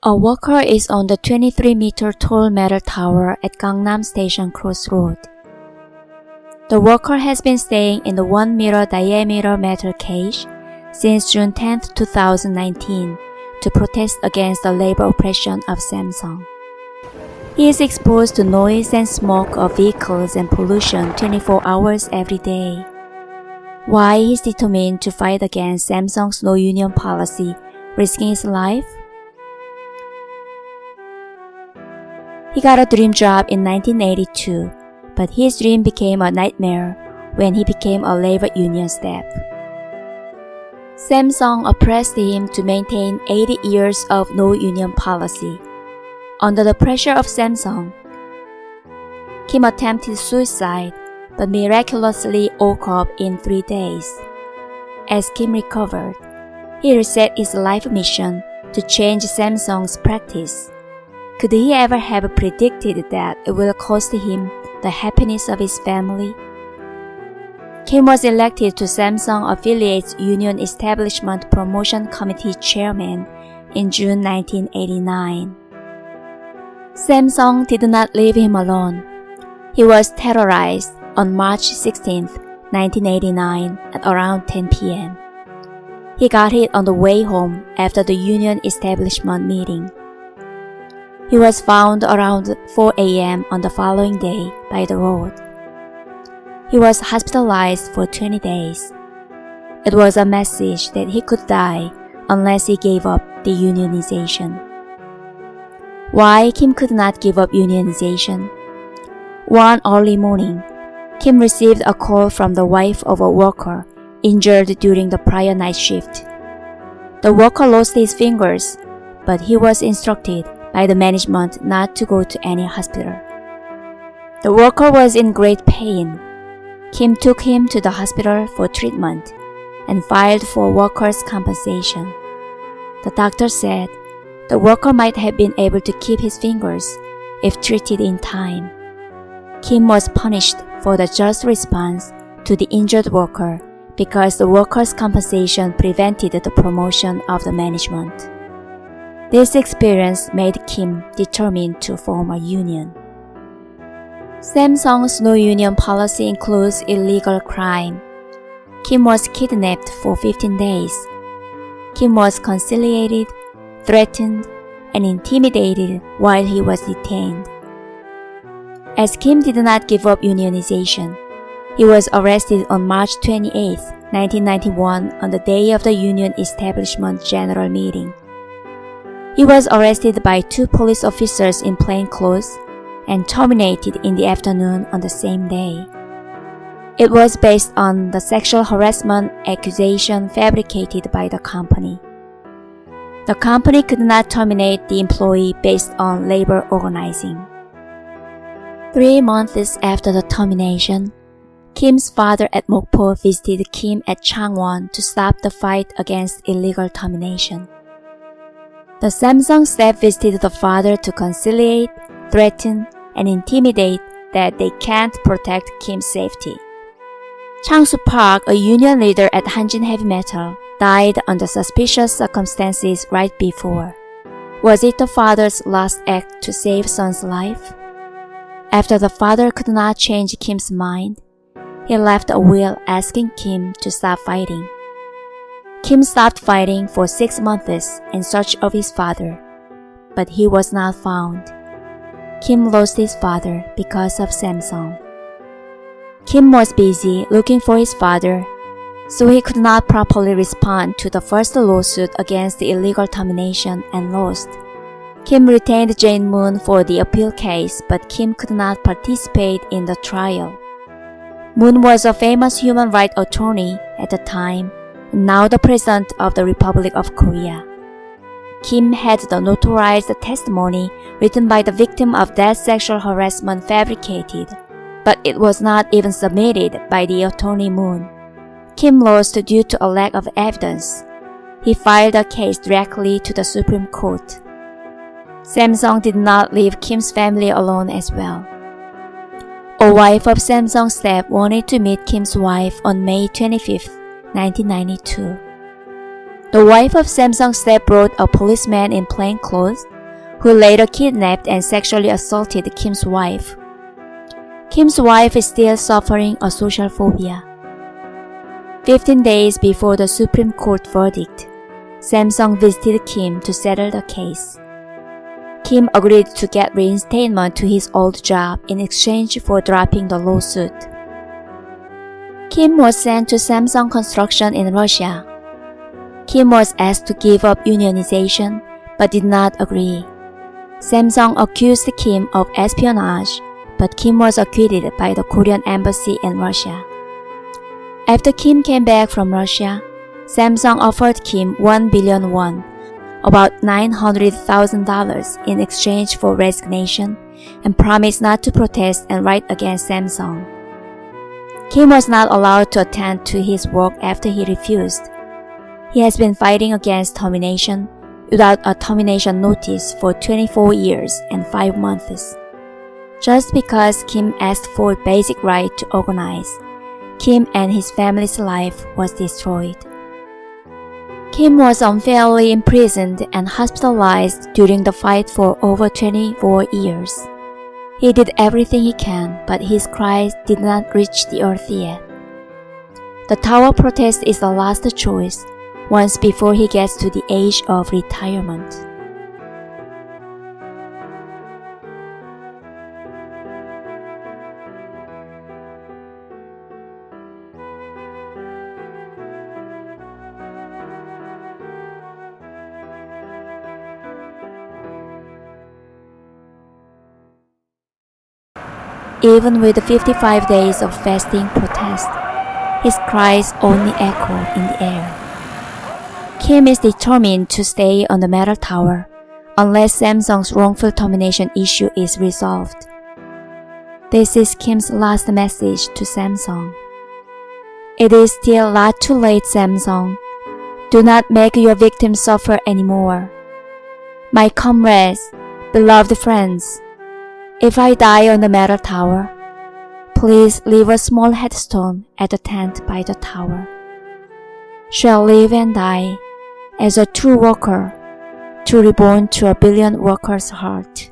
A worker is on the 23-meter tall metal tower at Gangnam Station crossroad. The worker has been staying in the 1-meter diameter metal cage since June 10, 2019 to protest against the labor oppression of Samsung. He is exposed to noise and smoke of vehicles and pollution 24 hours every day. Why he is determined to fight against Samsung's no-union policy, risking his life? He got a dream job in 1982, but his dream became a nightmare when he became a labor union staff. Samsung oppressed him to maintain 80 years of no-union policy. Under the pressure of Samsung, Kim attempted suicide but miraculously woke up in 3 days. As Kim recovered, he reset his life mission to change Samsung's practice. Could he ever have predicted that it will cost him the happiness of his family? Kim was elected to Samsung Affiliates Union Establishment Promotion Committee chairman in June 1989. Samsung did not leave him alone. He was terrorized on March 16, 1989 at around 10 p.m. He got hit on the way home after the union establishment meeting. He was found around 4 a.m. on the following day by the road. He was hospitalized for 20 days. It was a message that he could die unless he gave up the unionization. Why Kim could not give up unionization? One early morning, Kim received a call from the wife of a worker injured during the prior night shift. The worker lost his fingers, but he was instructed by the management not to go to any hospital. The worker was in great pain. Kim took him to the hospital for treatment and filed for workers' compensation. The doctor said the worker might have been able to keep his fingers if treated in time. Kim was punished for the just response to the injured worker because the workers' compensation prevented the promotion of the management. This experience made Kim determined to form a union. Samsung's no-union policy includes illegal crime. Kim was kidnapped for 15 days. Kim was conciliated, threatened, and intimidated while he was detained. As Kim did not give up unionization, he was arrested on March 28, 1991 on the day of the union establishment general meeting. He was arrested by 2 police officers in plain clothes and terminated in the afternoon on the same day. It was based on the sexual harassment accusation fabricated by the company. The company could not terminate the employee based on labor organizing. 3 months after the termination, Kim's father at Mokpo visited Kim at Changwon to stop the fight against illegal termination. The Samsung staff visited the father to conciliate, threaten, and intimidate that they can't protect Kim's safety. Chang-soo Park, a union leader at Hanjin Heavy Metal, died under suspicious circumstances right before. Was it the father's last act to save son's life? After the father could not change Kim's mind, he left a will asking Kim to stop fighting. Kim stopped fighting for 6 months in search of his father, but he was not found. Kim lost his father because of Samsung. Kim was busy looking for his father, so he could not properly respond to the first lawsuit against the illegal termination and lost. Kim retained Jane Moon for the appeal case, but Kim could not participate in the trial. Moon was a famous human rights attorney at the time, and now the President of the Republic of Korea. Kim had the notarized testimony written by the victim of that sexual harassment fabricated, but it was not even submitted by the attorney Moon. Kim lost due to a lack of evidence. He filed a case directly to the Supreme Court. Samsung did not leave Kim's family alone as well. A wife of Samsung's staff wanted to meet Kim's wife on May 25, 1992. The wife of Samsung's staff brought a policeman in plain clothes who later kidnapped and sexually assaulted Kim's wife. Kim's wife is still suffering a social phobia. 15 days before the Supreme Court verdict, Samsung visited Kim to settle the case. Kim agreed to get reinstatement to his old job in exchange for dropping the lawsuit. Kim was sent to Samsung Construction in Russia. Kim was asked to give up unionization but did not agree. Samsung accused Kim of espionage, but Kim was acquitted by the Korean embassy in Russia. After Kim came back from Russia, Samsung offered Kim 1 billion won, about $900,000 in exchange for resignation, and promised not to protest and write against Samsung. Kim was not allowed to attend to his work after he refused. He has been fighting against termination without a termination notice for 24 years and 5 months. Just because Kim asked for basic right to organize, Kim and his family's life was destroyed. Kim was unfairly imprisoned and hospitalized during the fight for over 24 years. He did everything he can, but his cries did not reach the earth yet. The tower protest is the last choice, once before he gets to the age of retirement. Even with the 55 days of fasting protest, his cries only echo in the air. Kim is determined to stay on the metal tower unless Samsung's wrongful termination issue is resolved. This is Kim's last message to Samsung. It is still not too late, Samsung. Do not make your victims suffer anymore. My comrades, beloved friends, if I die on the metal tower, please leave a small headstone at the tent by the tower. Shall live and die as a true worker, to reborn to a billion workers' heart.